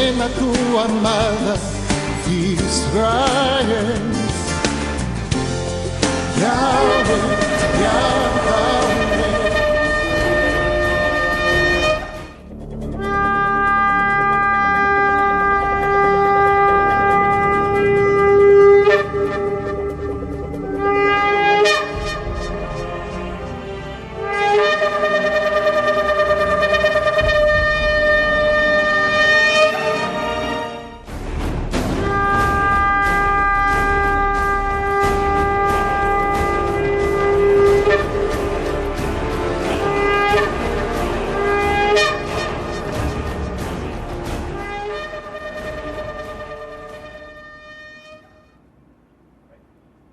ven a tu amada Israel. Yahweh, Yahweh.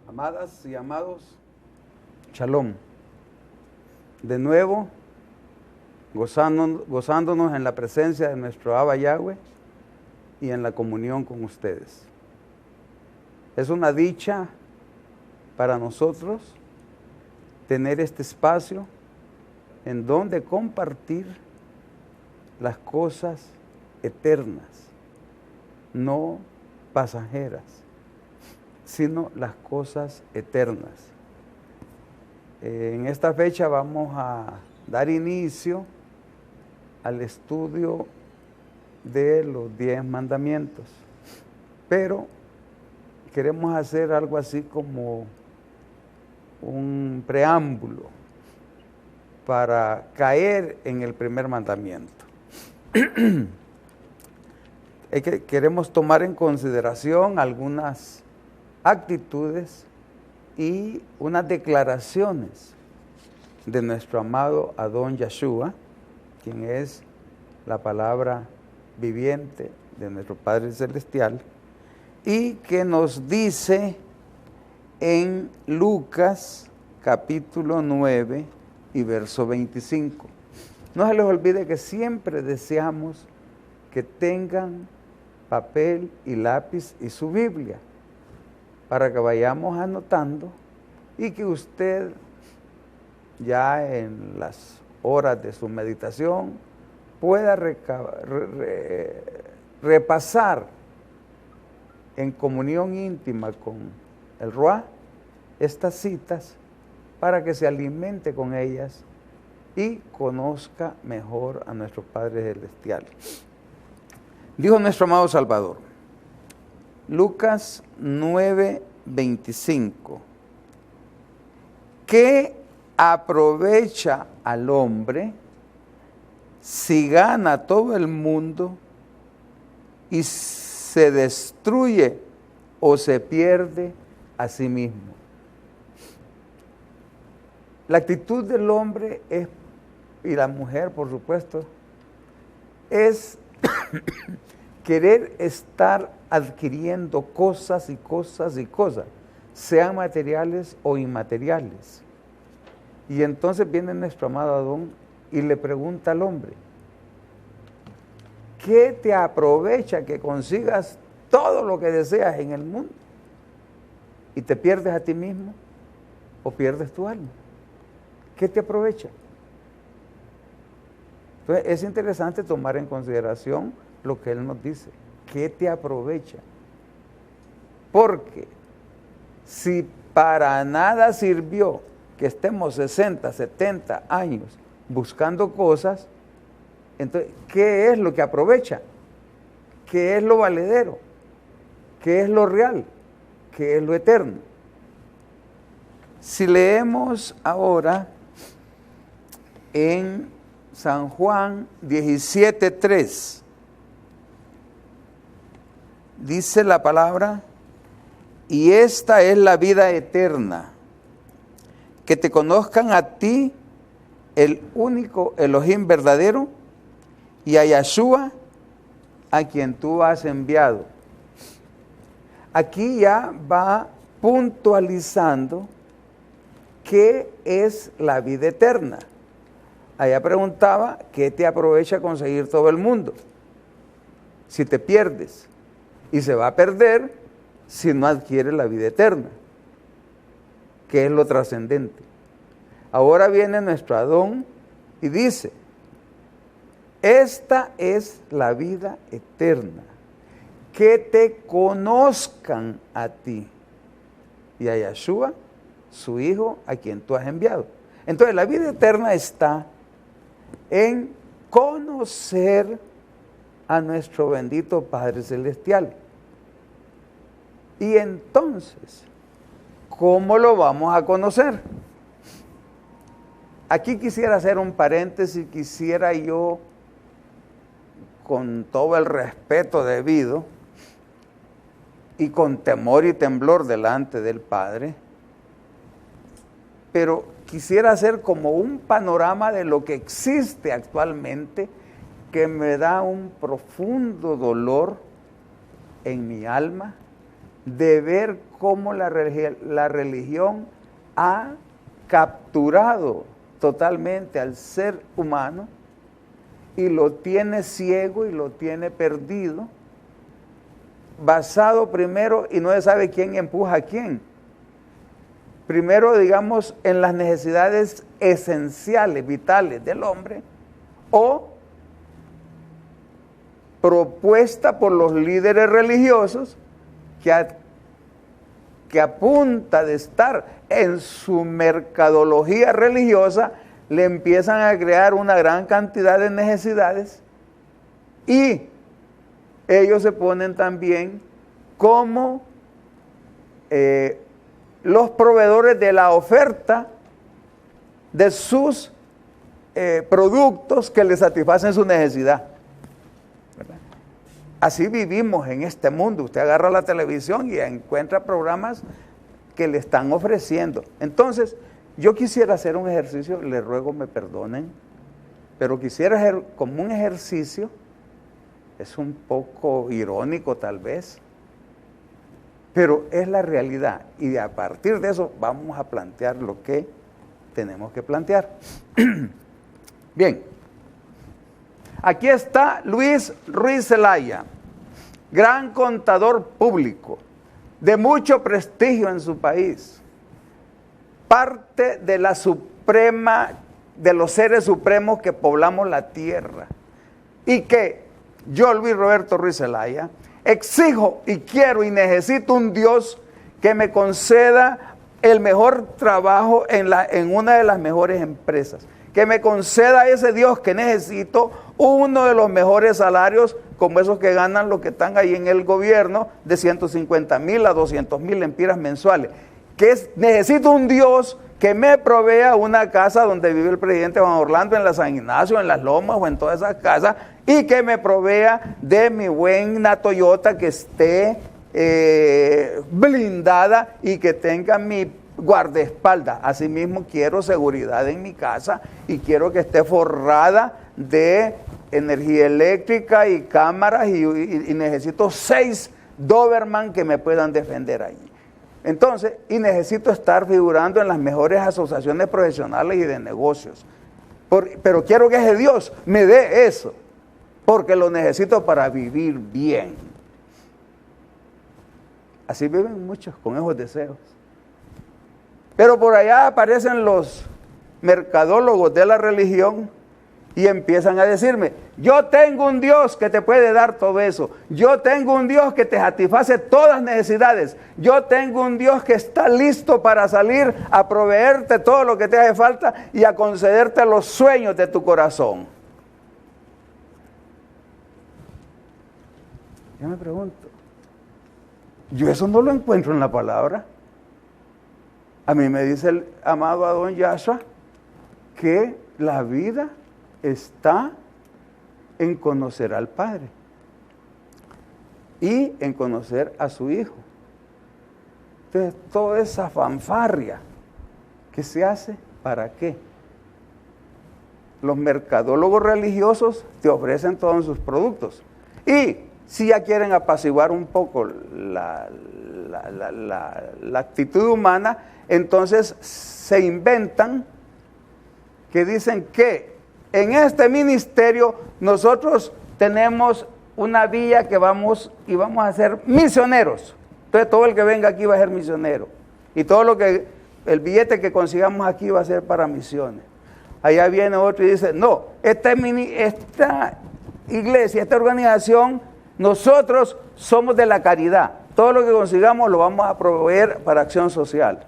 Amadas y amados, Shalom. De nuevo, gozándonos en la presencia de nuestro Abba Yahweh y en la comunión con ustedes. Es una dicha para nosotros tener este espacio en donde compartir las cosas eternas, no pasajeras, sino las cosas eternas. En esta fecha vamos a dar inicio al estudio de los 10 mandamientos, pero queremos hacer algo así como un preámbulo para caer en el primer mandamiento. Queremos tomar en consideración algunas actitudes y unas declaraciones de nuestro amado Adón Yahshua, quien es la palabra viviente de nuestro Padre Celestial, y que nos dice en Lucas capítulo 9 y verso 25. No se les olvide que siempre deseamos que tengan papel y lápiz y su Biblia, para que vayamos anotando y que usted ya en las horas de su meditación pueda repasar en comunión íntima con el Ruá estas citas para que se alimente con ellas y conozca mejor a nuestro Padre Celestial. Dijo nuestro amado Salvador, Lucas 9:25, ¿qué aprovecha al hombre si gana todo el mundo y se destruye o se pierde a sí mismo? La actitud del hombre y la mujer, por supuesto, es querer estar adquiriendo cosas y cosas y cosas, sean materiales o inmateriales. Y entonces viene nuestro amado Adón y le pregunta al hombre, ¿qué te aprovecha que consigas todo lo que deseas en el mundo y te pierdes a ti mismo o pierdes tu alma? ¿Qué te aprovecha? Entonces es interesante tomar en consideración lo que él nos dice. ¿Qué te aprovecha? Porque si para nada sirvió que estemos 60, 70 años buscando cosas, entonces, ¿qué es lo que aprovecha? ¿Qué es lo valedero? ¿Qué es lo real? ¿Qué es lo eterno? Si leemos ahora en San Juan 17:3, dice la palabra, y esta es la vida eterna, que te conozcan a ti, el único Elohim verdadero, y a Yahshua, a quien tú has enviado. Aquí ya va puntualizando qué es la vida eterna. Allá preguntaba, ¿qué te aprovecha conseguir todo el mundo? Si te pierdes, y se va a perder si no adquiere la vida eterna, que es lo trascendente. Ahora viene nuestro Adón y dice, esta es la vida eterna, que te conozcan a ti y a Yeshua, su Hijo, a quien tú has enviado. Entonces la vida eterna está en conocer a nuestro bendito Padre Celestial. Y entonces, ¿cómo lo vamos a conocer? Aquí quisiera hacer un paréntesis, quisiera yo, con todo el respeto debido y con temor y temblor delante del Padre, pero quisiera hacer como un panorama de lo que existe actualmente, que me da un profundo dolor en mi alma de ver cómo la religión ha capturado totalmente al ser humano y lo tiene ciego y lo tiene perdido, basado primero, y no se sabe quién empuja a quién. Primero, digamos, en las necesidades esenciales, vitales del hombre, o propuesta por los líderes religiosos que a punta de estar en su mercadología religiosa, le empiezan a crear una gran cantidad de necesidades y ellos se ponen también como los proveedores de la oferta de sus productos que le satisfacen su necesidad. ¿Verdad? Así vivimos en este mundo. Usted agarra la televisión y encuentra programas que le están ofreciendo. Entonces, yo quisiera hacer un ejercicio, les ruego me perdonen, pero quisiera hacer como un ejercicio, es un poco irónico tal vez, pero es la realidad. Y a partir de eso vamos a plantear lo que tenemos que plantear. Bien, aquí está Luis Ruiz Zelaya, gran contador público, de mucho prestigio en su país, parte de la suprema, de los seres supremos que poblamos la tierra, y que yo, Luis Roberto Ruiz Zelaya, exijo y quiero y necesito un Dios que me conceda el mejor trabajo en una de las mejores empresas, que me conceda ese Dios que necesito uno de los mejores salarios, como esos que ganan los que están ahí en el gobierno, de 150,000 a 200,000 lempiras mensuales. Necesito un Dios que me provea una casa donde vive el presidente Juan Orlando, en la San Ignacio, en las Lomas o en todas esas casas, y que me provea de mi buena Toyota que esté blindada y que tenga mi guardaespaldas. Asimismo, quiero seguridad en mi casa y quiero que esté forrada de energía eléctrica y cámaras y necesito 6 Doberman que me puedan defender allí. Entonces, y necesito estar figurando en las mejores asociaciones profesionales y de negocios. Pero quiero que ese Dios me dé eso, porque lo necesito para vivir bien. Así viven muchos con esos deseos. Pero por allá aparecen los mercadólogos de la religión y empiezan a decirme, yo tengo un Dios que te puede dar todo eso, yo tengo un Dios que te satisface todas las necesidades, yo tengo un Dios que está listo para salir a proveerte todo lo que te hace falta y a concederte los sueños de tu corazón. Yo me pregunto, yo eso no lo encuentro en la palabra. A mí me dice el amado Adón Yahshua que la vida está en conocer al Padre y en conocer a su Hijo. Entonces, toda esa fanfarria que se hace, ¿para qué? Los mercadólogos religiosos te ofrecen todos sus productos. Y si ya quieren apaciguar un poco la actitud humana, entonces se inventan que dicen que en este ministerio nosotros tenemos una vía que vamos a ser misioneros. Entonces todo el que venga aquí va a ser misionero. Y todo el billete que consigamos aquí va a ser para misiones. Allá viene otro y dice, no, esta iglesia, esta organización, nosotros somos de la caridad. Todo lo que consigamos lo vamos a proveer para acción social.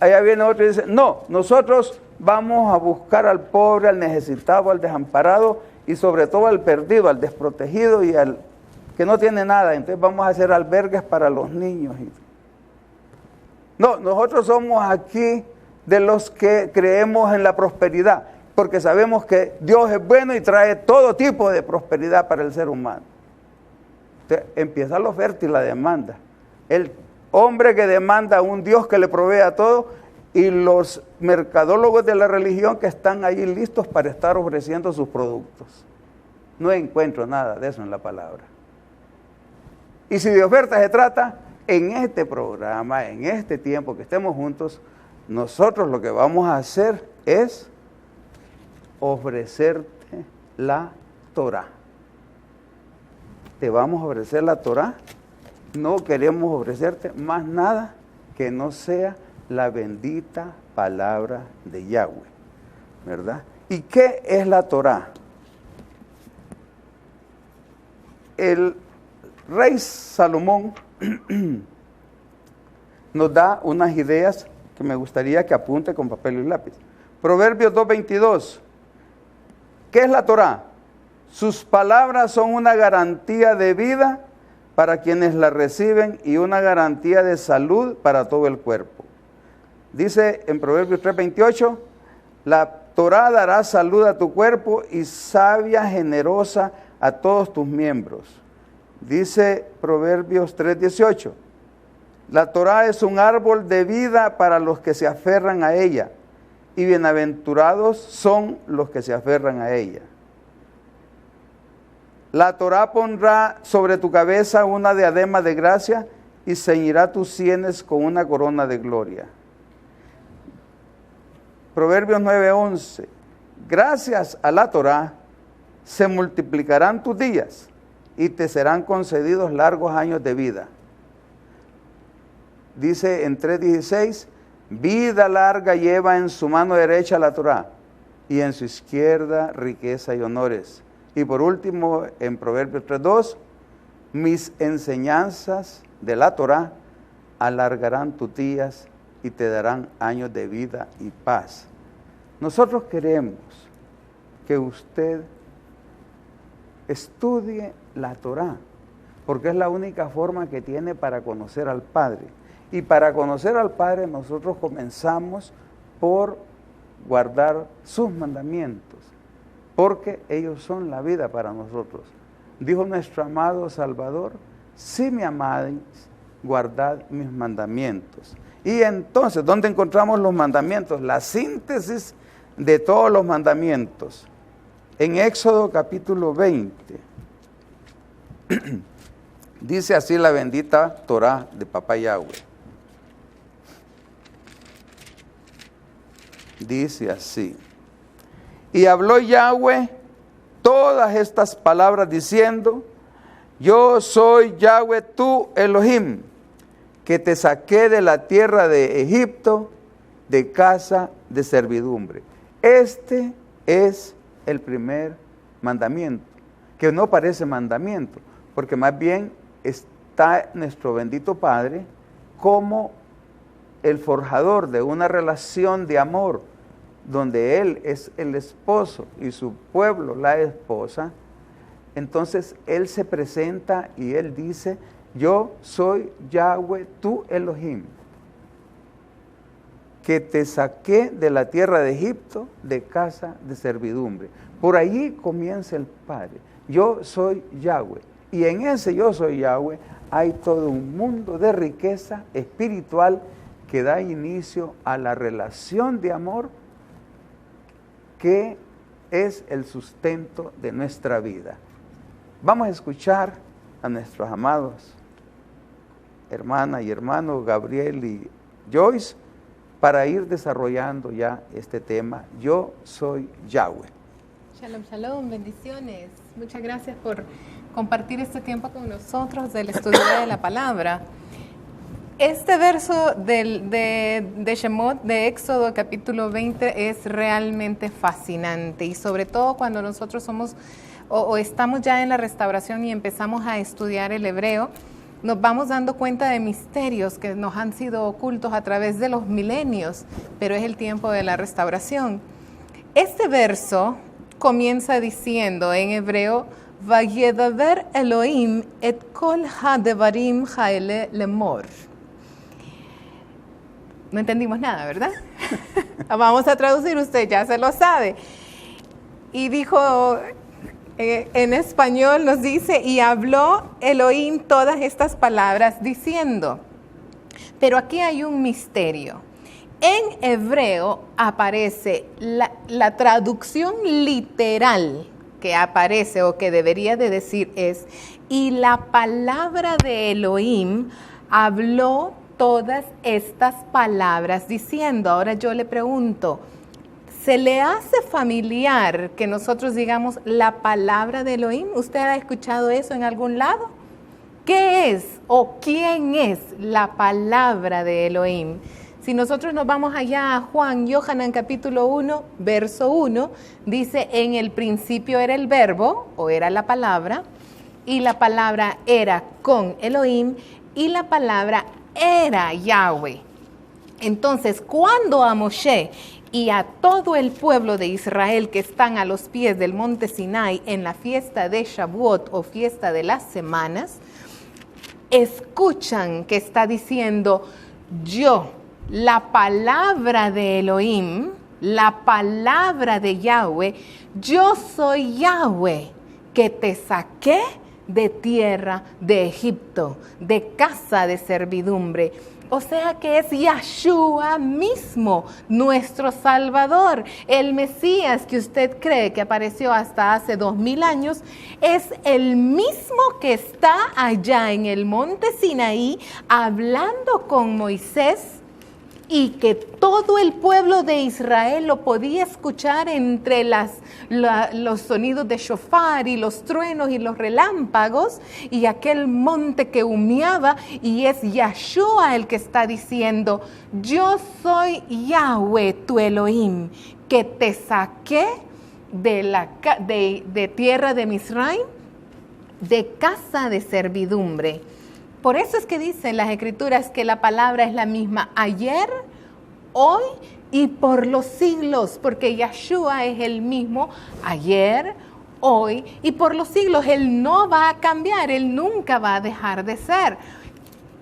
Allá viene otro y dice, no, nosotros vamos a buscar al pobre, al necesitado, al desamparado y sobre todo al perdido, al desprotegido y al que no tiene nada. Entonces vamos a hacer albergues para los niños. No, nosotros somos aquí de los que creemos en la prosperidad, porque sabemos que Dios es bueno y trae todo tipo de prosperidad para el ser humano. Entonces, empieza la oferta y la demanda. El hombre que demanda a un Dios que le provea todo y los mercadólogos de la religión que están ahí listos para estar ofreciendo sus productos. No encuentro nada de eso en la palabra. Y si de oferta se trata, en este programa, en este tiempo que estemos juntos, nosotros lo que vamos a hacer es ofrecerte la Torá. Te vamos a ofrecer la Torá. No queremos ofrecerte más nada que no sea la bendita palabra de Yahweh, ¿verdad? ¿Y qué es la Torá? El rey Salomón nos da unas ideas que me gustaría que apunte con papel y lápiz. Proverbios 2:22. ¿Qué es la Torá? Sus palabras son una garantía de vida para quienes la reciben y una garantía de salud para todo el cuerpo. Dice en Proverbios 3:28, la Torá dará salud a tu cuerpo y savia generosa a todos tus miembros. Dice Proverbios 3:18, la Torá es un árbol de vida para los que se aferran a ella, y bienaventurados son los que se aferran a ella. La Torá pondrá sobre tu cabeza una diadema de gracia y ceñirá tus sienes con una corona de gloria. Proverbios 9:11, gracias a la Torá se multiplicarán tus días y te serán concedidos largos años de vida. Dice en 3:16, vida larga lleva en su mano derecha la Torá y en su izquierda riqueza y honores. Y por último, en Proverbios 3:2, mis enseñanzas de la Torá alargarán tus días y te darán años de vida y paz. Nosotros queremos que usted estudie la Torá, porque es la única forma que tiene para conocer al Padre. Y para conocer al Padre nosotros comenzamos por guardar sus mandamientos, porque ellos son la vida para nosotros. Dijo nuestro amado Salvador, si me amáis, guardad mis mandamientos. Y entonces, ¿dónde encontramos los mandamientos? La síntesis de todos los mandamientos. En Éxodo capítulo 20, dice así la bendita Torá de Papá Yahweh. Dice así, y habló Yahweh todas estas palabras diciendo, yo soy Yahweh tu Elohim, que te saqué de la tierra de Egipto, de casa de servidumbre. Este es el primer mandamiento, que no parece mandamiento, porque más bien está nuestro bendito Padre como el forjador de una relación de amor, donde Él es el esposo y su pueblo la esposa. Entonces Él se presenta y Él dice, yo soy Yahweh tu Elohim, que te saqué de la tierra de Egipto, de casa de servidumbre. Por allí comienza el Padre. Yo soy Yahweh. Y en ese yo soy Yahweh hay todo un mundo de riqueza espiritual que da inicio a la relación de amor que es el sustento de nuestra vida. Vamos a escuchar a nuestros amados hermana y hermano Gabriel y Joyce para ir desarrollando ya este tema. Yo soy Yahweh. Shalom, shalom, bendiciones. Muchas gracias por compartir este tiempo con nosotros del estudio de la palabra. Este verso de Shemot, de Éxodo capítulo 20, es realmente fascinante, y sobre todo cuando nosotros somos o estamos ya en la restauración y empezamos a estudiar el hebreo, nos vamos dando cuenta de misterios que nos han sido ocultos a través de los milenios, pero es el tiempo de la restauración. Este verso comienza diciendo en hebreo, Vayedaber Elohim et kol hadevarim haele lemor. No entendimos nada, ¿verdad? Vamos a traducir, usted ya se lo sabe. Y dijo, en español nos dice, y habló Elohim todas estas palabras diciendo. Pero aquí hay un misterio. En hebreo aparece la traducción literal que aparece o que debería de decir es, y la palabra de Elohim habló todas estas palabras diciendo. Ahora yo le pregunto, ¿se le hace familiar que nosotros digamos la palabra de Elohim? ¿Usted ha escuchado eso en algún lado? ¿Qué es o quién es la palabra de Elohim? Si nosotros nos vamos allá a Juan, Yohanan capítulo 1, verso 1, dice, en el principio era el verbo, o era la palabra, y la palabra era con Elohim, y la palabra era Yahweh. Entonces, cuando a Moshe y a todo el pueblo de Israel que están a los pies del monte Sinai en la fiesta de Shavuot o fiesta de las semanas, escuchan que está diciendo, yo, la palabra de Elohim, la palabra de Yahweh, yo soy Yahweh que te saqué de tierra de Egipto, de casa de servidumbre. O sea que es Yahshua mismo, nuestro Salvador, el Mesías que usted cree que apareció hasta hace 2000 años, es el mismo que está allá en el monte Sinaí hablando con Moisés, y que todo el pueblo de Israel lo podía escuchar entre los sonidos de shofar y los truenos y los relámpagos y aquel monte que humeaba, y es Yahshua el que está diciendo, yo soy Yahweh tu Elohim, que te saqué de tierra de Misraim, de casa de servidumbre. Por eso es que dicen las Escrituras que la palabra es la misma ayer, hoy y por los siglos, porque Yahshua es el mismo ayer, hoy y por los siglos. Él no va a cambiar, Él nunca va a dejar de ser.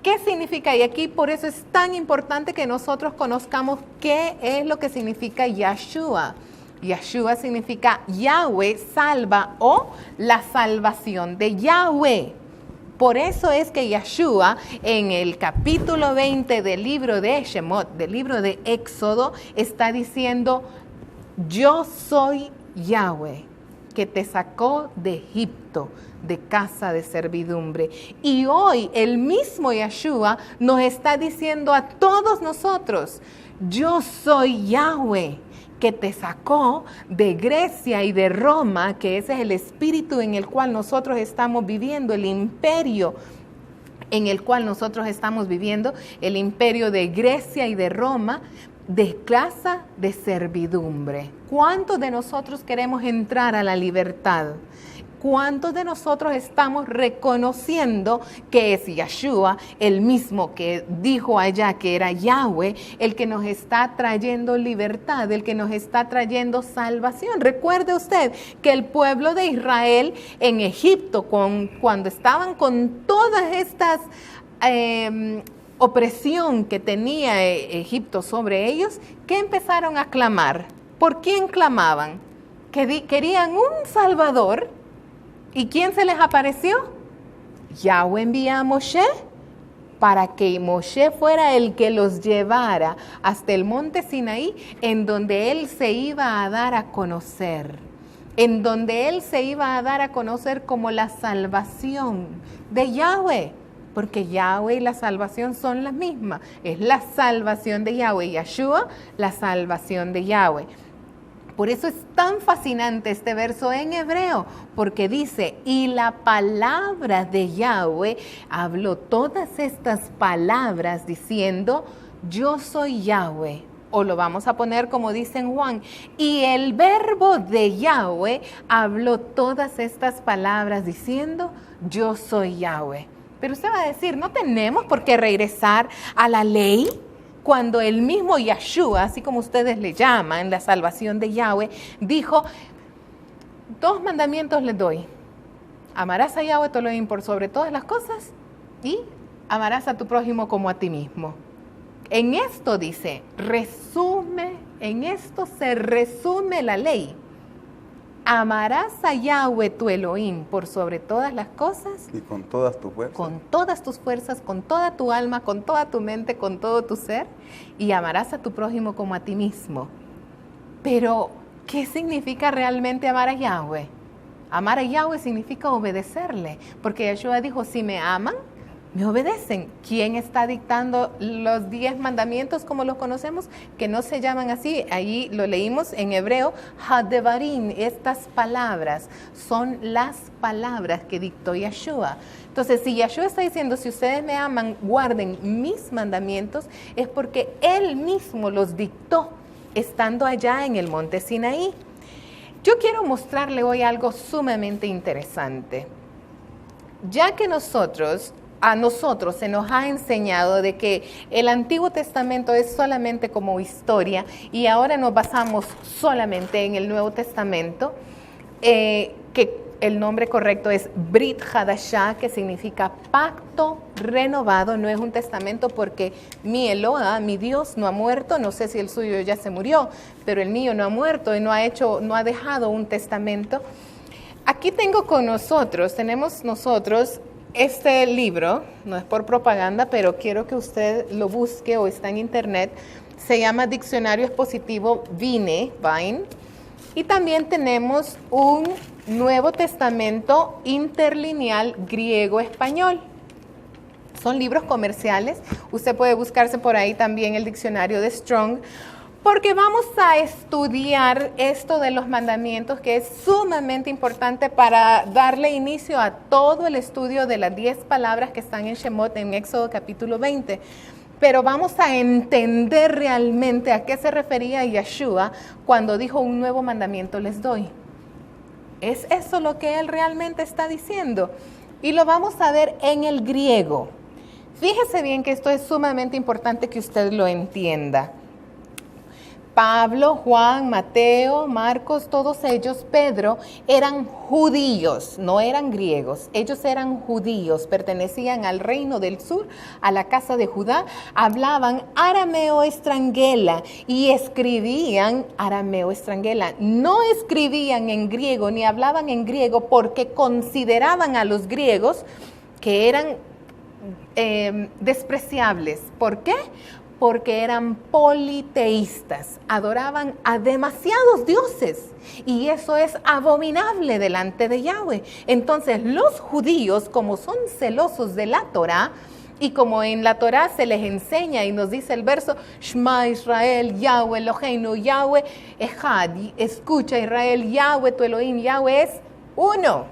¿Qué significa? Y aquí por eso es tan importante que nosotros conozcamos qué es lo que significa Yahshua. Yahshua significa Yahweh salva o la salvación de Yahweh. Por eso es que Yahshua en el capítulo 20 del libro de Shemot, del libro de Éxodo, está diciendo, yo soy Yahweh, que te sacó de Egipto, de casa de servidumbre. Y hoy el mismo Yahshua nos está diciendo a todos nosotros, yo soy Yahweh, que te sacó de Grecia y de Roma, que ese es el espíritu en el cual nosotros estamos viviendo, el imperio en el cual nosotros estamos viviendo, el imperio de Grecia y de Roma, de casa de servidumbre. ¿Cuántos de nosotros queremos entrar a la libertad? ¿Cuántos de nosotros estamos reconociendo que es Yahshua, el mismo que dijo allá que era Yahweh, el que nos está trayendo libertad, el que nos está trayendo salvación? Recuerde usted que el pueblo de Israel en Egipto, cuando estaban con todas estas opresión que tenía Egipto sobre ellos, ¿qué empezaron a clamar? ¿Por quién clamaban? Querían un Salvador. ¿Y quién se les apareció? Yahweh envía a Moshe para que Moshe fuera el que los llevara hasta el monte Sinaí, en donde él se iba a dar a conocer, en donde él se iba a dar a conocer como la salvación de Yahweh, porque Yahweh y la salvación son las mismas, es la salvación de Yahweh, Yahshua, la salvación de Yahweh. Por eso es tan fascinante este verso en hebreo, porque dice, y la palabra de Yahweh habló todas estas palabras diciendo, yo soy Yahweh. O lo vamos a poner como dice en Juan, y el verbo de Yahweh habló todas estas palabras diciendo, yo soy Yahweh. Pero usted va a decir, no tenemos por qué regresar a la ley, cuando el mismo Yeshua, así como ustedes le llaman, la salvación de Yahweh, dijo, 2 mandamientos les doy. Amarás a Yahweh tu Elohim por sobre todas las cosas y amarás a tu prójimo como a ti mismo. En esto dice, en esto se resume la ley. Amarás a Yahweh tu Elohim por sobre todas las cosas. Y con todas tus fuerzas. Con todas tus fuerzas, con toda tu alma, con toda tu mente, con todo tu ser. Y amarás a tu prójimo como a ti mismo. Pero, ¿qué significa realmente amar a Yahweh? Amar a Yahweh significa obedecerle. Porque Yeshua dijo, si me aman, me obedecen. ¿Quién está dictando los 10 mandamientos como los conocemos? Que no se llaman así. Ahí lo leímos en hebreo, Hadevarim. Estas palabras son las palabras que dictó Yeshua. Entonces, si Yeshua está diciendo, si ustedes me aman, guarden mis mandamientos, es porque Él mismo los dictó, estando allá en el monte Sinaí. Yo quiero mostrarle hoy algo sumamente interesante. Ya que a nosotros se nos ha enseñado de que el Antiguo Testamento es solamente como historia y ahora nos basamos solamente en el Nuevo Testamento, que el nombre correcto es Brit Hadashah, que significa pacto renovado. No es un testamento porque mi Eloah, mi Dios, no ha muerto. No sé si el suyo ya se murió, pero el mío no ha muerto y no ha dejado un testamento. Aquí tenemos nosotros este libro, no es por propaganda, pero quiero que usted lo busque o está en internet. Se llama Diccionario Expositivo Vine. Y también tenemos un Nuevo Testamento interlineal griego-español. Son libros comerciales. Usted puede buscarse por ahí también el diccionario de Strong, porque vamos a estudiar esto de los mandamientos, que es sumamente importante para darle inicio a todo el estudio de las 10 palabras que están en Shemot, en Éxodo capítulo 20. Pero vamos a entender realmente a qué se refería Yeshua cuando dijo un nuevo mandamiento les doy. ¿Es eso lo que él realmente está diciendo? Y lo vamos a ver en el griego. Fíjese bien que esto es sumamente importante que usted lo entienda. Pablo, Juan, Mateo, Marcos, todos ellos, Pedro, eran judíos, no eran griegos. Ellos eran judíos, pertenecían al reino del sur, a la casa de Judá, hablaban arameo estrangela y escribían arameo estrangela. No escribían en griego ni hablaban en griego porque consideraban a los griegos que eran despreciables. ¿Por qué? Porque eran politeístas, adoraban a demasiados dioses y eso es abominable delante de Yahweh. Entonces los judíos, como son celosos de la Torá, y como en la Torá se les enseña y nos dice el verso, Shema Israel, Yahweh Eloheinu, Yahweh Echad, escucha Israel, Yahweh tu Elohim, Yahweh es uno,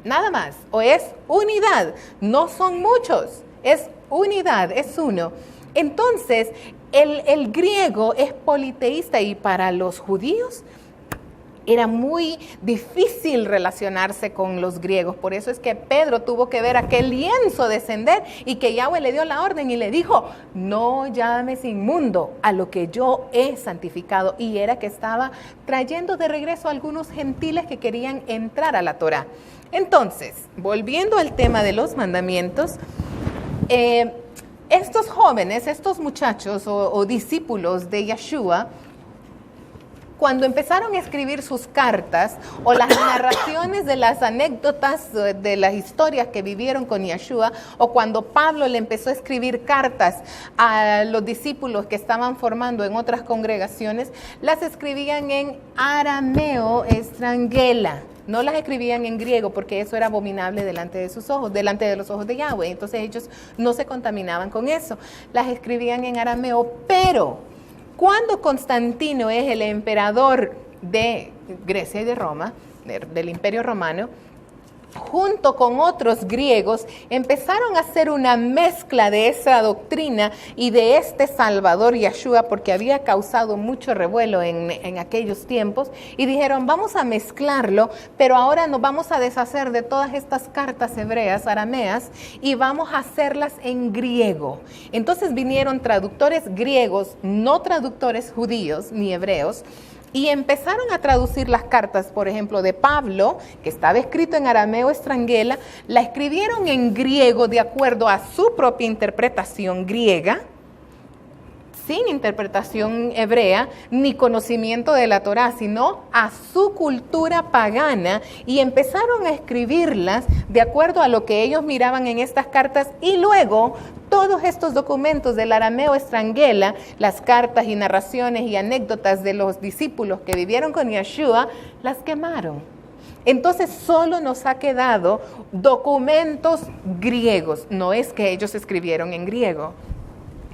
nada más, o es unidad, no son muchos, es unidad, es uno. Entonces, el griego es politeísta y para los judíos era muy difícil relacionarse con los griegos. Por eso es que Pedro tuvo que ver aquel lienzo descender y que Yahweh le dio la orden y le dijo, no llames inmundo a lo que yo he santificado. Y era que estaba trayendo de regreso a algunos gentiles que querían entrar a la Torá. Entonces, volviendo al tema de los mandamientos, estos jóvenes, estos muchachos o discípulos de Yeshua, cuando empezaron a escribir sus cartas o las narraciones de las anécdotas de las historias que vivieron con Yeshua, o cuando Pablo le empezó a escribir cartas a los discípulos que estaban formando en otras congregaciones, las escribían en arameo estrangela. No las escribían en griego porque eso era abominable delante de sus ojos, delante de los ojos de Yahweh. Entonces ellos no se contaminaban con eso. Las escribían en arameo, pero cuando Constantino es el emperador de Grecia y de Roma, del Imperio Romano, junto con otros griegos, empezaron a hacer una mezcla de esa doctrina y de este Salvador Yeshua, porque había causado mucho revuelo en aquellos tiempos, y dijeron, vamos a mezclarlo, pero ahora nos vamos a deshacer de todas estas cartas hebreas, arameas, y vamos a hacerlas en griego. Entonces vinieron traductores griegos, no traductores judíos ni hebreos, y empezaron a traducir las cartas, por ejemplo, de Pablo, que estaba escrito en arameo estrangela, la escribieron en griego de acuerdo a su propia interpretación griega, sin interpretación hebrea, ni conocimiento de la Torá, sino a su cultura pagana, y empezaron a escribirlas de acuerdo a lo que ellos miraban en estas cartas, y luego todos estos documentos del arameo estrangela, las cartas y narraciones y anécdotas de los discípulos que vivieron con Yeshua, las quemaron. Entonces solo nos ha quedado documentos griegos. No es que ellos escribieron en griego.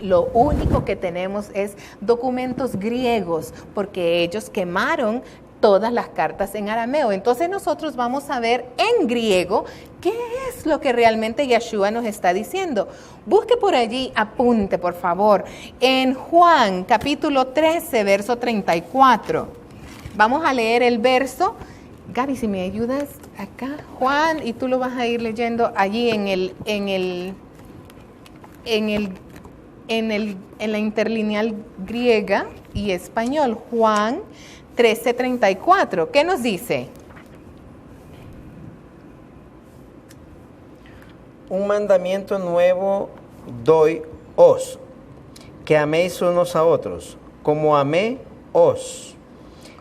Lo único que tenemos es documentos griegos, porque ellos quemaron todas las cartas en arameo. Entonces nosotros vamos a ver en griego qué es lo que realmente Yeshua nos está diciendo. Busque por allí, apunte por favor, en Juan capítulo 13, verso 34. Vamos a leer el verso. Gaby, si me ayudas acá, Juan, y tú lo vas a ir leyendo allí en la interlineal griega y español. Juan 13:34. ¿Qué nos dice? Un mandamiento nuevo doy os, que améis unos a otros, como amé os,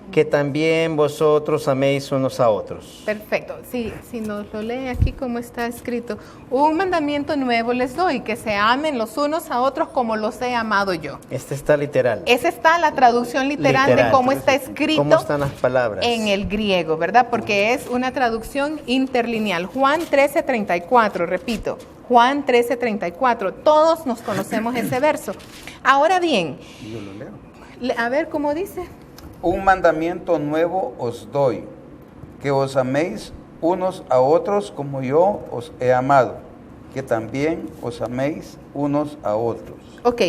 que también vosotros améis unos a otros. Perfecto. Sí, si nos lo lee aquí como está escrito. Un mandamiento nuevo les doy, que se amen los unos a otros como los he amado yo. Este está literal. Esa está la traducción literal de cómo está escrito. ¿Cómo están las palabras? En el griego, ¿verdad? Porque es una traducción interlineal. Juan 13:34, repito. Juan 13:34. Todos nos conocemos ese verso. Ahora bien, Yo lo leo. a ver cómo dice. Un mandamiento nuevo os doy, que os améis unos a otros como yo os he amado, que también os améis unos a otros. Ok.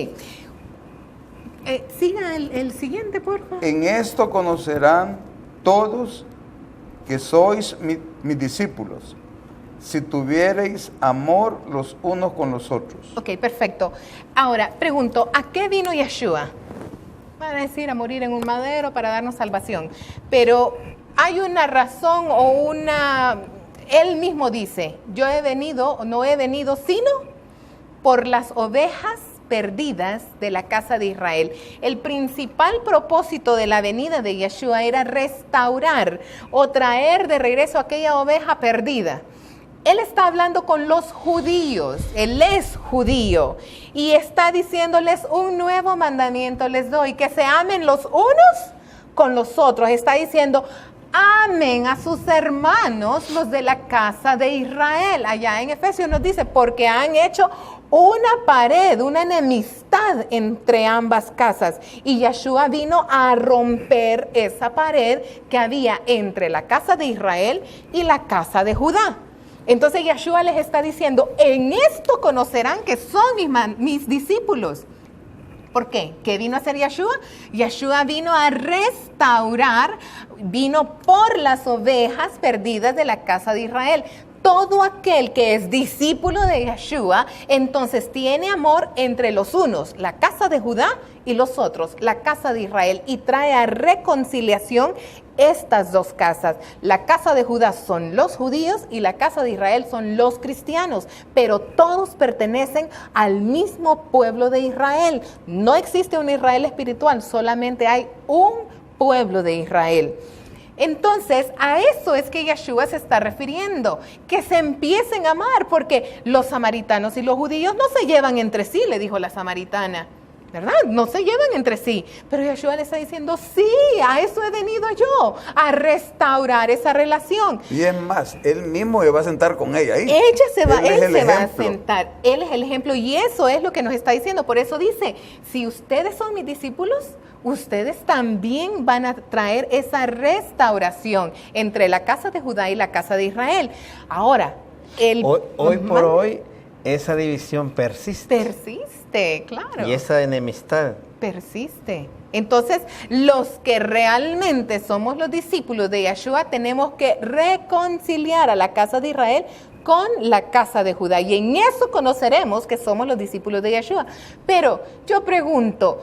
Siga el siguiente, por favor. En esto conocerán todos que sois mis discípulos, si tuviereis amor los unos con los otros. Ok, perfecto. Ahora, pregunto, ¿a qué vino Yeshua? Van a decir a morir en un madero para darnos salvación. Pero hay una razón o una... Él mismo dice, yo no he venido sino por las ovejas perdidas de la casa de Israel. El principal propósito de la venida de Yeshua era restaurar o traer de regreso aquella oveja perdida. Él está hablando con los judíos, él es judío, y está diciéndoles un nuevo mandamiento les doy, que se amen los unos con los otros. Está diciendo, amen a sus hermanos, los de la casa de Israel. Allá en Efesios nos dice, porque han hecho una pared, una enemistad entre ambas casas. Y Yeshua vino a romper esa pared que había entre la casa de Israel y la casa de Judá. Entonces Yeshua les está diciendo, en esto conocerán que son mis discípulos. ¿Por qué? ¿Qué vino a hacer Yeshua? Yeshua vino a restaurar, vino por las ovejas perdidas de la casa de Israel. Todo aquel que es discípulo de Yeshua, entonces tiene amor entre los unos, la casa de Judá, y los otros, la casa de Israel, y trae a reconciliación estas dos casas. La casa de Judá son los judíos y la casa de Israel son los cristianos, pero todos pertenecen al mismo pueblo de Israel. No existe un Israel espiritual, solamente hay un pueblo de Israel. Entonces, a eso es que Yeshua se está refiriendo, que se empiecen a amar, porque los samaritanos y los judíos no se llevan entre sí, le dijo la samaritana, ¿verdad? No se llevan entre sí, pero Yeshua le está diciendo, sí, a eso he venido yo, a restaurar esa relación. Y es más, él mismo se va a sentar con ella ahí. Él se va a ejemplo. sentar, él es el ejemplo, y eso es lo que nos está diciendo. Por eso dice, si ustedes son mis discípulos, ustedes también van a traer esa restauración entre la casa de Judá y la casa de Israel. Ahora, Hoy por hoy, esa división persiste. Persiste, claro. Y esa enemistad. Persiste. Entonces, los que realmente somos los discípulos de Yeshua, tenemos que reconciliar a la casa de Israel con la casa de Judá. Y en eso conoceremos que somos los discípulos de Yeshua. Pero yo pregunto,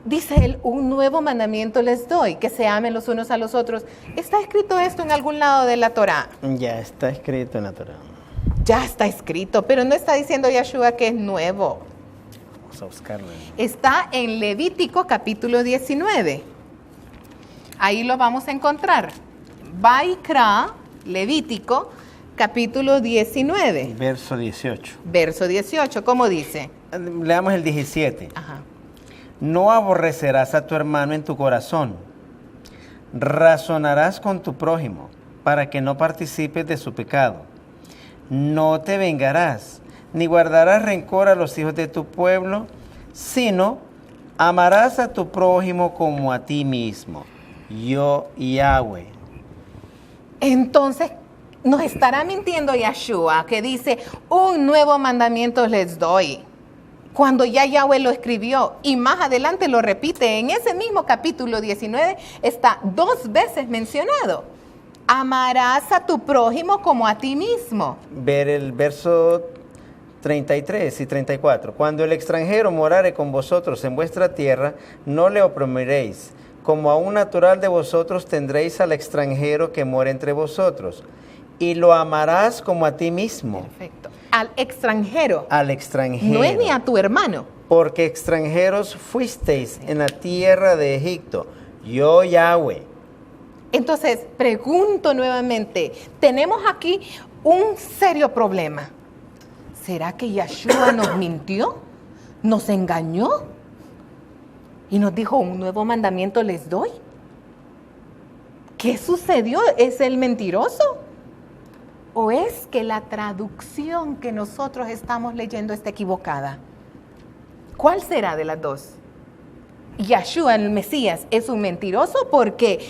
dice él, un nuevo mandamiento les doy, que se amen los unos a los otros. ¿Está escrito esto en algún lado de la Torá? Ya está escrito en la Torá. Ya está escrito, pero no está diciendo Yeshua que es nuevo. Vamos a buscarlo. Está en Levítico capítulo 19. Ahí lo vamos a encontrar. Vaikra, Levítico, capítulo 19. Verso 18. Verso 18, ¿cómo dice? Leamos el 17. Ajá. No aborrecerás a tu hermano en tu corazón. Razonarás con tu prójimo para que no participes de su pecado. No te vengarás, ni guardarás rencor a los hijos de tu pueblo, sino amarás a tu prójimo como a ti mismo. Yo, Yahweh. Entonces, nos estará mintiendo Yeshua, que dice, un nuevo mandamiento les doy. Cuando ya Yahweh lo escribió y más adelante lo repite, en ese mismo capítulo 19 está 2 veces mencionado. Amarás a tu prójimo como a ti mismo. Ver el verso 33 y 34. Cuando el extranjero morare con vosotros en vuestra tierra, no le oprimiréis. Como a un natural de vosotros tendréis al extranjero que mora entre vosotros. Y lo amarás como a ti mismo. Perfecto. Al extranjero. Al extranjero. No es ni a tu hermano. Porque extranjeros fuisteis en la tierra de Egipto. Yo, Yahweh. Entonces, pregunto nuevamente, tenemos aquí un serio problema. ¿Será que Yeshua nos mintió? ¿Nos engañó? ¿Y nos dijo, un nuevo mandamiento les doy? ¿Qué sucedió? ¿Es el mentiroso? ¿O es que la traducción que nosotros estamos leyendo está equivocada? ¿Cuál será de las dos? Yeshua, el Mesías, es un mentiroso porque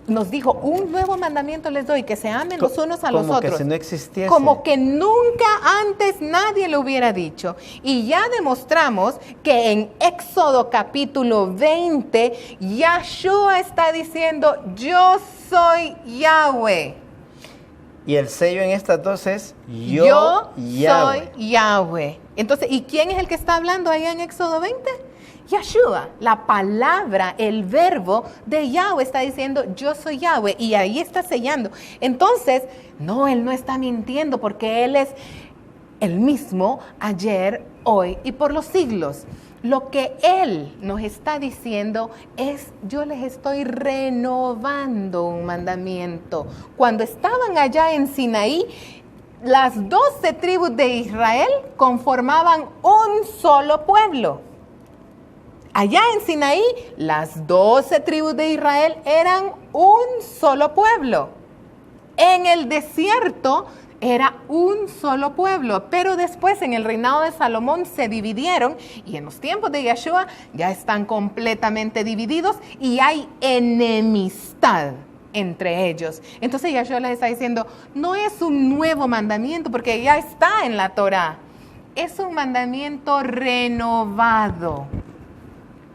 nos dijo, un nuevo mandamiento les doy, que se amen los unos a los otros. Como que si no existiese. Como que nunca antes nadie lo hubiera dicho. Y ya demostramos que en Éxodo capítulo 20, Yeshua está diciendo, yo soy Yahweh. Y el sello en estas dos es yo Yahweh. Soy Yahweh. Entonces, ¿y quién es el que está hablando allá en Éxodo 20? Yeshua, la palabra, el verbo de Yahweh está diciendo, yo soy Yahweh, y ahí está sellando. Entonces, no, él no está mintiendo porque él es el mismo ayer, hoy y por los siglos. Lo que él nos está diciendo es, yo les estoy renovando un mandamiento. Cuando estaban allá en Sinaí, las 12 tribus de Israel conformaban un solo pueblo. Allá en Sinaí, las 12 tribus de Israel eran un solo pueblo. En el desierto era un solo pueblo, pero después en el reinado de Salomón se dividieron y en los tiempos de Yeshua ya están completamente divididos y hay enemistad entre ellos. Entonces Yeshua les está diciendo, no es un nuevo mandamiento porque ya está en la Torá, es un mandamiento renovado.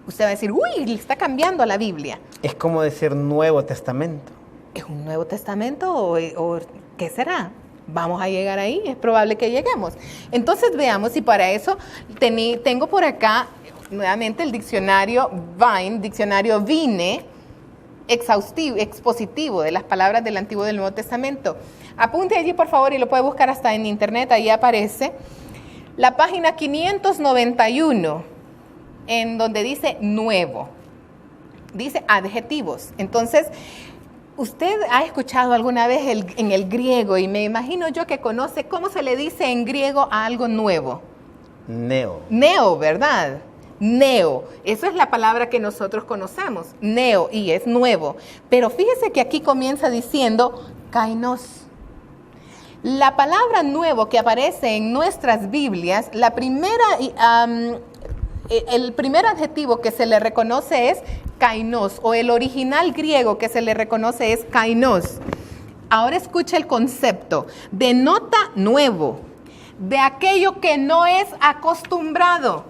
Usted va a decir, uy, le está cambiando a la Biblia. Es como decir Nuevo Testamento. ¿Es un Nuevo Testamento o qué será? Vamos a llegar ahí, es probable que lleguemos. Entonces veamos, y para eso tengo por acá nuevamente el diccionario Vine, exhaustivo, expositivo de las palabras del Antiguo y del Nuevo Testamento. Apunte allí, por favor, y lo puede buscar hasta en internet, ahí aparece. La página 591. En donde dice nuevo, dice adjetivos. Entonces, usted ha escuchado alguna vez en el griego, y me imagino yo que conoce cómo se le dice en griego a algo nuevo. Neo. Neo, ¿verdad? Neo, eso es la palabra que nosotros conocemos, neo, y es nuevo. Pero fíjese que aquí comienza diciendo kainos. La palabra nuevo que aparece en nuestras Biblias, la primera el primer adjetivo que se le reconoce es kainos, o el original griego que se le reconoce es kainos. Ahora escucha el concepto. Denota nuevo, de aquello que no es acostumbrado.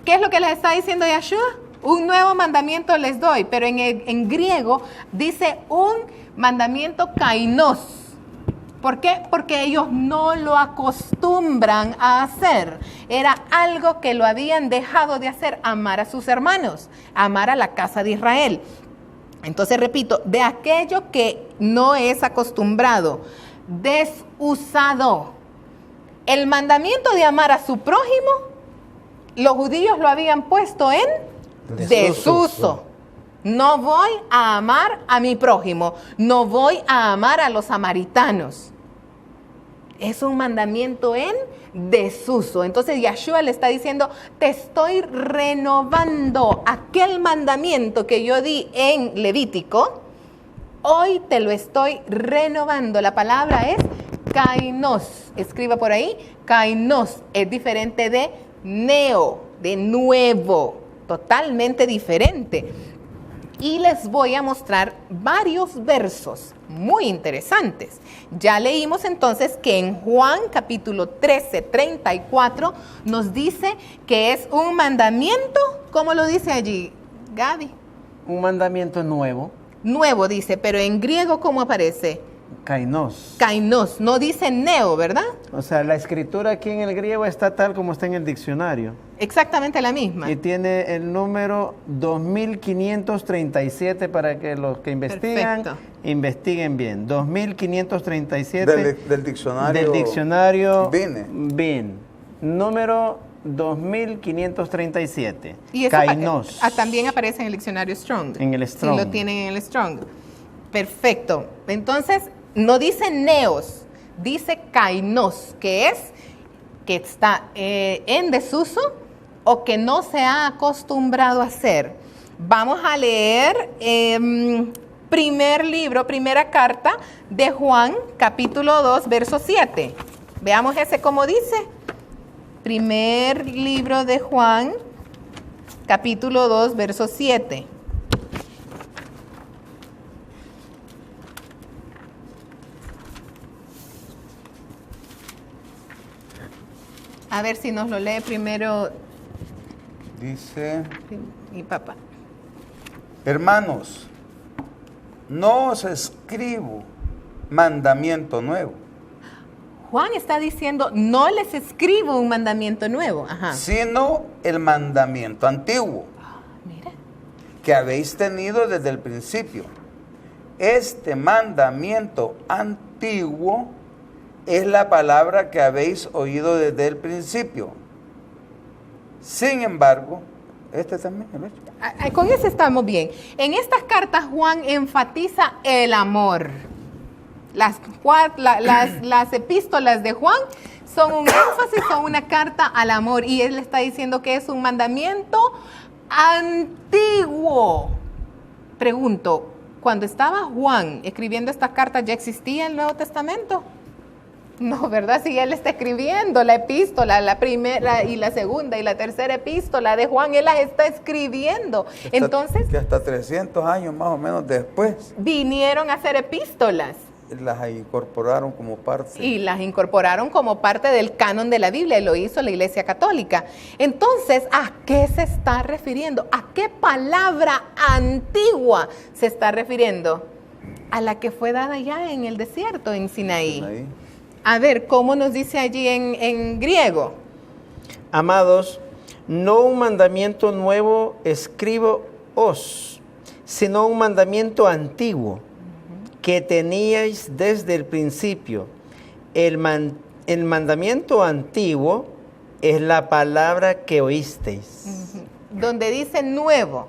¿Qué es lo que les está diciendo Yeshua? Un nuevo mandamiento les doy, pero en griego dice un mandamiento kainos. ¿Por qué? Porque ellos no lo acostumbran a hacer. Era algo que lo habían dejado de hacer, amar a sus hermanos, amar a la casa de Israel. Entonces, repito, de aquello que no es acostumbrado, desusado. El mandamiento de amar a su prójimo, los judíos lo habían puesto en desuso. No voy a amar a mi prójimo, no voy a amar a los samaritanos. Es un mandamiento en desuso. Entonces Yeshua le está diciendo, te estoy renovando aquel mandamiento que yo di en Levítico. Hoy te lo estoy renovando. La palabra es kainos. Escriba por ahí, kainos. Es diferente de neo, de nuevo. Totalmente diferente. Y les voy a mostrar varios versos muy interesantes. Ya leímos entonces que en Juan capítulo 13, 34 nos dice que es un mandamiento, ¿cómo lo dice allí, Gaby? Un mandamiento nuevo. Nuevo dice, pero en griego ¿cómo aparece? Kainos. Kainos, no dice neo, ¿verdad? O sea, la escritura aquí en el griego está tal como está en el diccionario. Exactamente la misma. Y tiene el número 2537 para que los que investigan, Perfecto. investiguen bien. 2537 Del diccionario. del diccionario Vine. BIN. Número 2537. Y eso Kainos. también aparece en el diccionario Strong. En el Strong. Sí, lo tienen en el Strong. Perfecto. Entonces, no dice neos, dice kainos, que es que está en desuso o que no se ha acostumbrado a hacer. Vamos a leer primera carta de Juan, capítulo 2, verso 7. Veamos ese cómo dice. Primer libro de Juan, capítulo 2, verso 7. A ver si nos lo lee primero Dice, mi papá. hermanos, no os escribo mandamiento nuevo, Juan está diciendo, no les escribo un mandamiento nuevo. Ajá. sino el mandamiento antiguo Mira. que habéis tenido desde el principio. Este mandamiento antiguo es la palabra que habéis oído desde el principio. Sin embargo, este también, a ver. Con eso estamos bien. En estas cartas Juan enfatiza el amor. Las epístolas de Juan son un énfasis, son una carta al amor. Y él está diciendo que es un mandamiento antiguo. Pregunto, cuando estaba Juan escribiendo estas cartas, ¿ya existía el Nuevo Testamento? No, ¿verdad? Si él está escribiendo la epístola, la primera y la segunda y la tercera epístola de Juan, él las está escribiendo. Entonces, Que hasta 300 años más o menos después vinieron a hacer epístolas las incorporaron como parte. y las incorporaron como parte del canon de la Biblia, y lo hizo la Iglesia Católica. Entonces, ¿a qué se está refiriendo? ¿A qué palabra antigua se está refiriendo? A la que fue dada ya en el desierto, en Sinaí. Ahí. A ver, ¿cómo nos dice allí en griego? Amados, no un mandamiento nuevo escribo os, sino un mandamiento antiguo que teníais desde el principio. El mandamiento antiguo es la palabra que oísteis. Donde dice nuevo.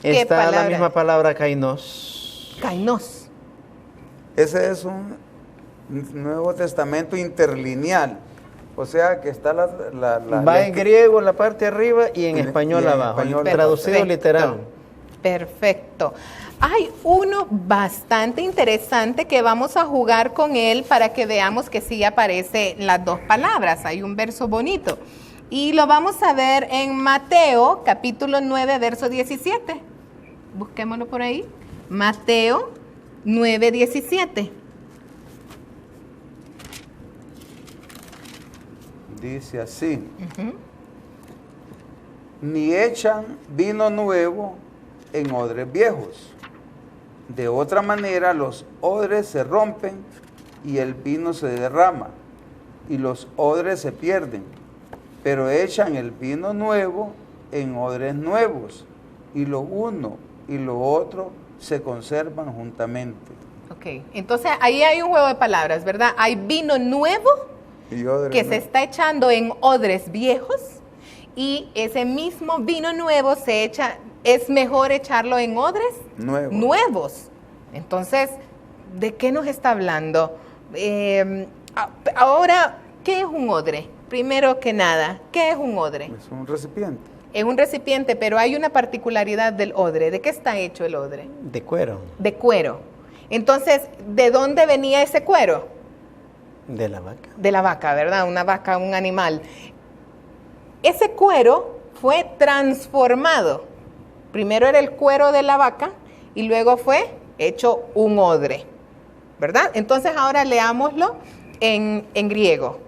¿Qué Está palabra? la misma palabra kainos. Kainos. Ese es un Nuevo Testamento interlineal. O sea que está Va en griego en la parte de arriba y en español abajo. Traducido Perfecto. literal. Perfecto. Hay uno bastante interesante que vamos a jugar con él para que veamos que sí aparecen las dos palabras. Hay un verso bonito. Y lo vamos a ver en Mateo, capítulo 9, verso 17. Busquémoslo por ahí. Mateo 9, 17. Dice así. Ni echan vino nuevo en odres viejos. De otra manera los odres se rompen y el vino se derrama y los odres se pierden. Pero echan el vino nuevo en odres nuevos y lo uno y lo otro se conservan juntamente. Ok, entonces ahí hay un juego de palabras, ¿verdad? Hay vino nuevo Y odres que se nuevos. está echando en odres viejos y ese mismo vino nuevo se echa, es mejor echarlo en odres nuevos. Entonces, ¿de qué nos está hablando? Ahora, ¿qué es un odre? Primero que nada, ¿qué es un odre? Es un recipiente. Es un recipiente, pero hay una particularidad del odre. ¿De qué está hecho el odre? De cuero. De cuero. Entonces, ¿de dónde venía ese cuero? De la vaca. De la vaca, ¿verdad? Una vaca, un animal. Ese cuero fue transformado. Primero era el cuero de la vaca y luego fue hecho un odre, ¿verdad? Entonces ahora leámoslo en griego.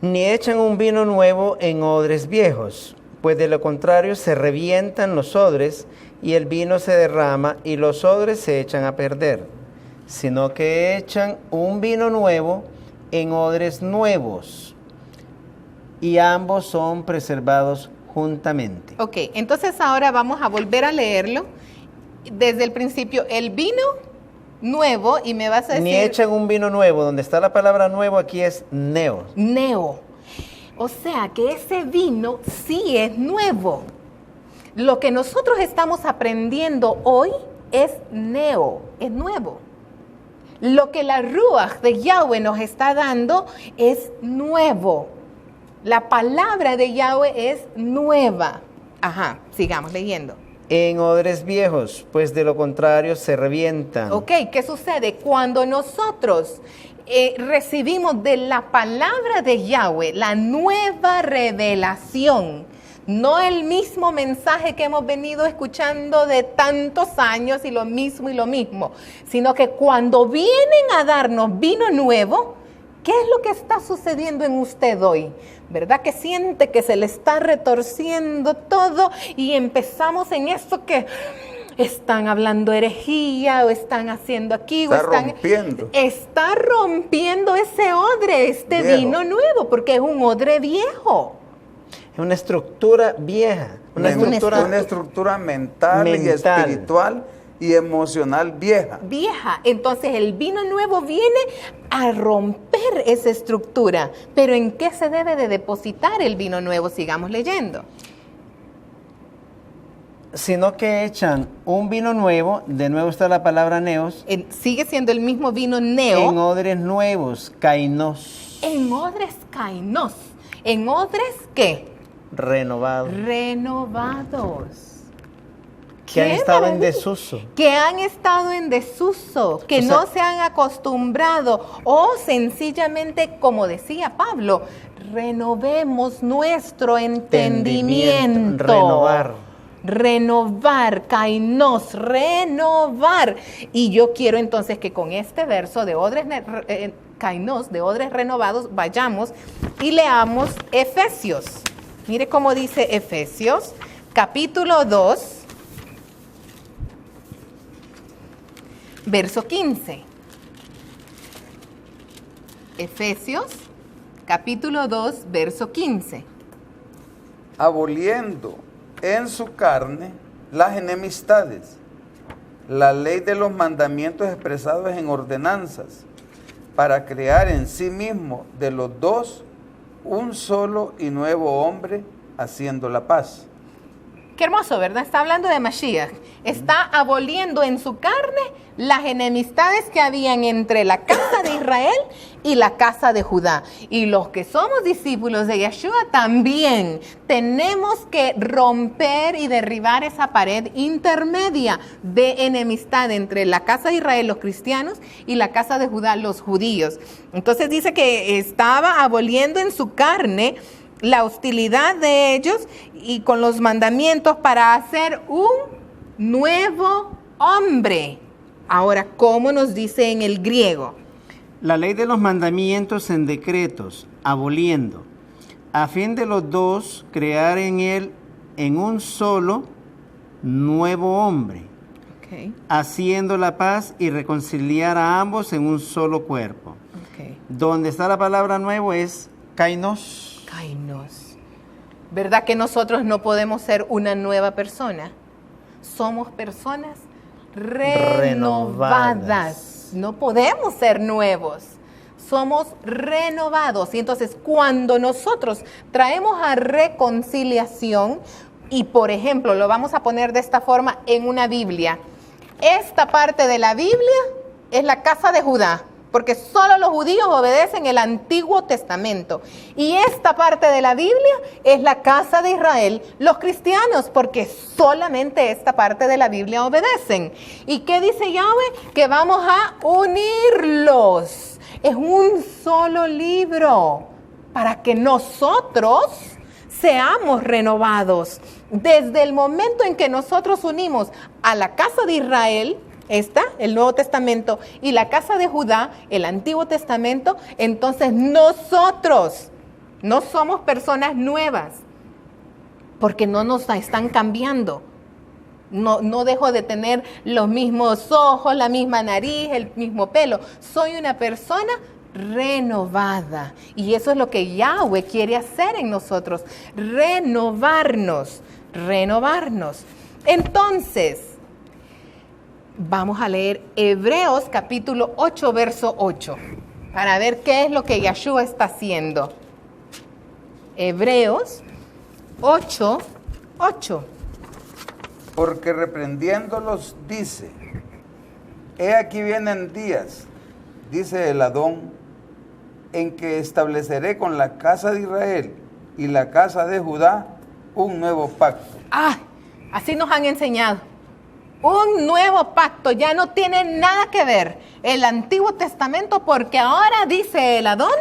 Ni echan un vino nuevo en odres viejos, pues de lo contrario se revientan los odres y el vino se derrama y los odres se echan a perder, sino que echan un vino nuevo en odres nuevos y ambos son preservados juntamente. Ok, entonces ahora vamos a volver a leerlo desde el principio. El vino nuevo, y me vas a decir... Ni echan un vino nuevo, donde está la palabra nuevo aquí es neo. Neo. O sea que ese vino sí es nuevo. Lo que nosotros estamos aprendiendo hoy es neo, es nuevo. Lo que la Ruach de Yahweh nos está dando es nuevo. La palabra de Yahweh es nueva. Ajá, sigamos leyendo. En odres viejos, pues de lo contrario se revientan. Ok, ¿qué sucede? Cuando nosotros recibimos de la palabra de Yahweh la nueva revelación, no el mismo mensaje que hemos venido escuchando de tantos años y lo mismo, sino que cuando vienen a darnos vino nuevo, ¿qué es lo que está sucediendo en usted hoy? ¿Verdad que siente que se le está retorciendo todo y empezamos en eso que están hablando herejía o están haciendo aquí? Está o están rompiendo. Está rompiendo ese odre, este Viejo. vino nuevo, porque es un odre viejo. Es una estructura vieja, una Una estructura mental y espiritual y emocional vieja. Vieja. Entonces el vino nuevo viene a romper esa estructura. Pero ¿en qué se debe de depositar el vino nuevo? Sigamos leyendo. Sino que echan un vino nuevo, de nuevo está la palabra neos, Sigue siendo el mismo vino en neo. odres nuevos, kainos, En odres kainos. ¿En odres qué? renovados, Renovados. que han ¡Qué estado en maravilla! desuso. Que han estado en desuso, que O sea, no se han acostumbrado o sencillamente, como decía Pablo, renovemos nuestro entendimiento. Renovar, kainos, renovar. Y yo quiero entonces que con este verso de odres kainos, de odres renovados, vayamos y leamos Efesios. Mire cómo dice Efesios, capítulo 2, verso 15. Efesios, capítulo 2, verso 15. Aboliendo en su carne las enemistades, la ley de los mandamientos expresados en ordenanzas, para crear en sí mismo de los dos un solo y nuevo hombre, haciendo la paz. Qué hermoso, ¿verdad? Está hablando de Mashiach. Está aboliendo en su carne las enemistades que habían entre la casa de Israel y la casa de Judá. Y los que somos discípulos de Yeshua también tenemos que romper y derribar esa pared intermedia de enemistad entre la casa de Israel, los cristianos, y la casa de Judá, los judíos. Entonces dice que estaba aboliendo en su carne la hostilidad de ellos y con los mandamientos para hacer un nuevo hombre. Ahora, ¿cómo nos dice en el griego? La ley de los mandamientos en decretos, aboliendo, a fin de los dos crear en él en un solo nuevo hombre, Okay, haciendo la paz y reconciliar a ambos en un solo cuerpo. okay. Donde está la palabra nuevo es kainos. Kainos. ¿Verdad que nosotros no podemos ser una nueva persona? Somos personas renovadas. No podemos ser nuevos. Somos renovados. Y entonces, cuando nosotros traemos a reconciliación, y por ejemplo, lo vamos a poner de esta forma en una Biblia. Esta parte de la Biblia es la casa de Judá, porque solo los judíos obedecen el Antiguo Testamento. Y esta parte de la Biblia es la casa de Israel, los cristianos, porque solamente esta parte de la Biblia obedecen. ¿Y qué dice Yahweh? Que vamos a unirlos. Es un solo libro para que nosotros seamos renovados. Desde el momento en que nosotros unimos a la casa de Israel, el Nuevo Testamento, y la casa de Judá, el Antiguo Testamento, entonces nosotros no somos personas nuevas, porque no nos están cambiando. No dejo de tener los mismos ojos, la misma nariz, el mismo pelo. Soy una persona renovada. Y eso es lo que Yahweh quiere hacer en nosotros. Renovarnos. Entonces, vamos a leer Hebreos capítulo 8, verso 8. Para ver qué es lo que Yahshua está haciendo. Hebreos 8, 8. Porque reprendiéndolos dice, he aquí vienen días, dice el Adón, en que estableceré con la casa de Israel y la casa de Judá un nuevo pacto. Así nos han enseñado. Un nuevo pacto, ya no tiene nada que ver el Antiguo Testamento, porque ahora dice el Adón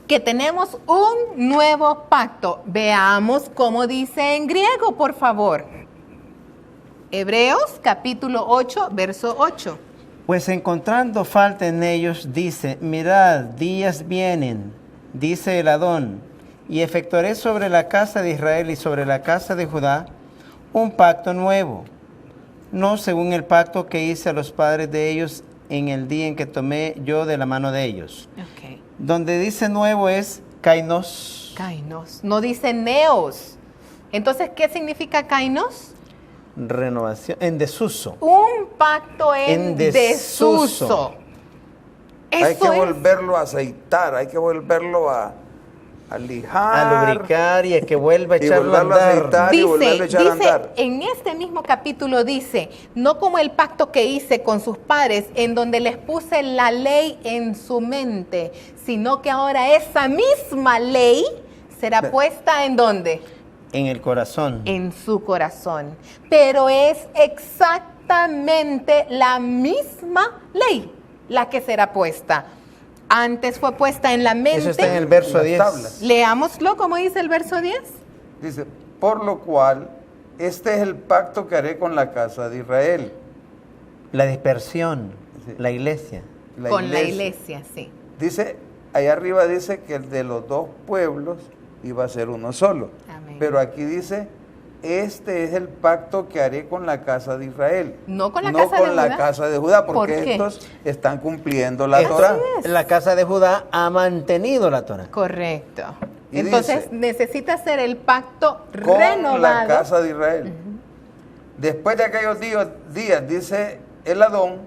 que tenemos un nuevo pacto. Veamos cómo dice en griego, por favor. Hebreos capítulo 8, verso 8. Pues encontrando falta en ellos, dice, mirad, días vienen, dice el Adón, y efectuaré sobre la casa de Israel y sobre la casa de Judá un pacto nuevo, no según el pacto que hice a los padres de ellos en el día en que tomé yo de la mano de ellos. Okay. Donde dice nuevo es kainos. Kainos, no dice neos. Entonces, ¿qué significa kainos? Renovación, en desuso. Un pacto en desuso. Hay que volverlo a aceitar, hay que volverlo a lijar, A lubricar y a que vuelva a y echarlo a volverlo a andar. aceitar y volverlo a echar a andar. En este mismo capítulo dice, no como el pacto que hice con sus padres, en donde les puse la ley en su mente, sino que ahora esa misma ley será puesta ¿en dónde? En el corazón. En su corazón. Pero es exactamente la misma ley la que será puesta. Antes fue puesta en la mente. Eso está en el verso Las 10. tablas. Leámoslo, como dice el verso 10. Dice, por lo cual, este es el pacto que haré con la casa de Israel. La dispersión, Sí. la iglesia. Con la iglesia, sí. Dice, allá arriba dice que el de los dos pueblos iba a ser uno solo. Amén. Pero aquí dice, este es el pacto que haré con la casa de Israel. No con la casa de la Judá. casa de Judá, porque ¿Por qué? estos están cumpliendo la Eso Torah. es. La casa de Judá ha mantenido la Torah. Correcto. Y Entonces dice, necesita ser el pacto Con renovado. la casa de Israel. Después de aquellos días, dice el Adón,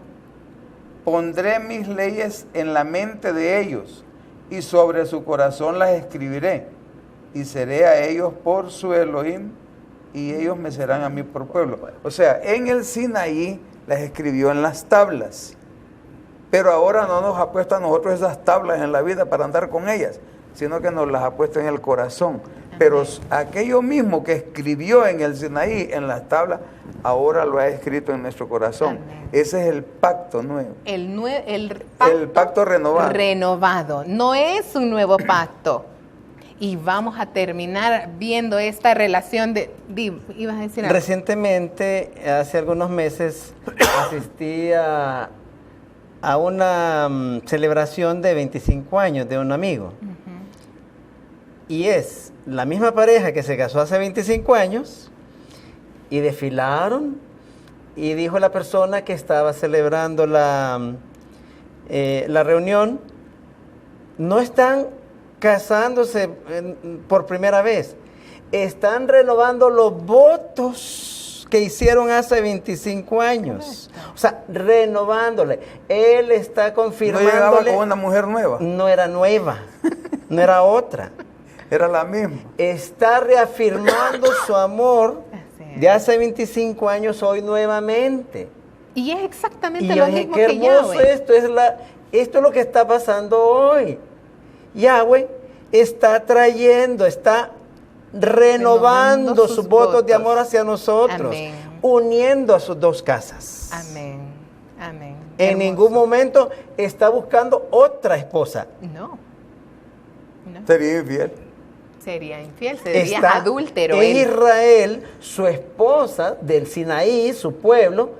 pondré mis leyes en la mente de ellos y sobre su corazón las escribiré y seré a ellos por su Elohim y ellos me serán a mí por pueblo. O sea, en el Sinaí las escribió en las tablas, pero ahora no nos ha puesto a nosotros esas tablas en la vida para andar con ellas, sino que nos las ha puesto en el corazón. Pero aquello mismo que escribió en el Sinaí, en las tablas, ahora lo ha escrito en nuestro corazón. Amén. Ese es el pacto nuevo. El El pacto renovado. renovado. No es un nuevo pacto. Y vamos a terminar viendo esta relación de... ¿Ibas a decir algo? Recientemente, hace algunos meses, asistí a una celebración de 25 años de un amigo. Y es la misma pareja que se casó hace 25 años y desfilaron y dijo la persona que estaba celebrando la reunión, no están casándose por primera vez, están renovando los votos que hicieron hace 25 años. Correcto. O sea, renovándole. Él está No confirmándole. llegaba con una mujer nueva, No era nueva, no era otra. era la misma. Está reafirmando su amor Así es. de hace 25 años hoy nuevamente. Y es exactamente Y lo yo dije, mismo qué que hermoso Yahweh. esto es lo que está pasando hoy. Yahweh está trayendo, está renovando sus votos de amor hacia nosotros, Amén. uniendo a sus dos casas. Amén. Amén. En Hermoso. ningún momento está buscando otra esposa. No. No. Sería infiel. Sería infiel, sería Está adúltero. en él. Israel, su esposa del Sinaí, su pueblo,